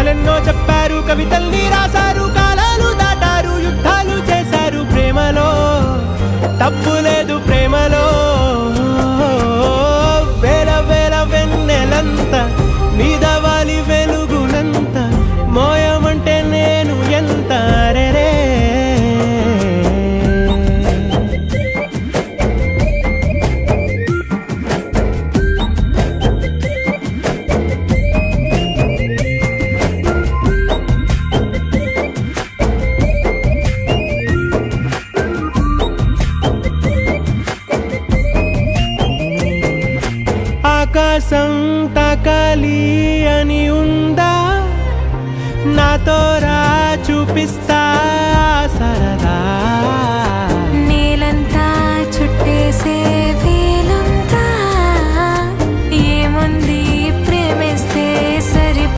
కథలెన్నో చెప్పారు, కవితల్ని రాశారు, కాలాలు దాటారు, యుద్ధాలు చేశారు. ప్రేమలో తప్పు లేదు, ప్రేమలో వేల వేల వెన్నెలంత మీద వాలి వెలుగునంత మోయమంటే నేను ఎంత రే. ఆకాశం తాకాలి అని ఉందా, నాతో రా చూపిస్తా సరదా.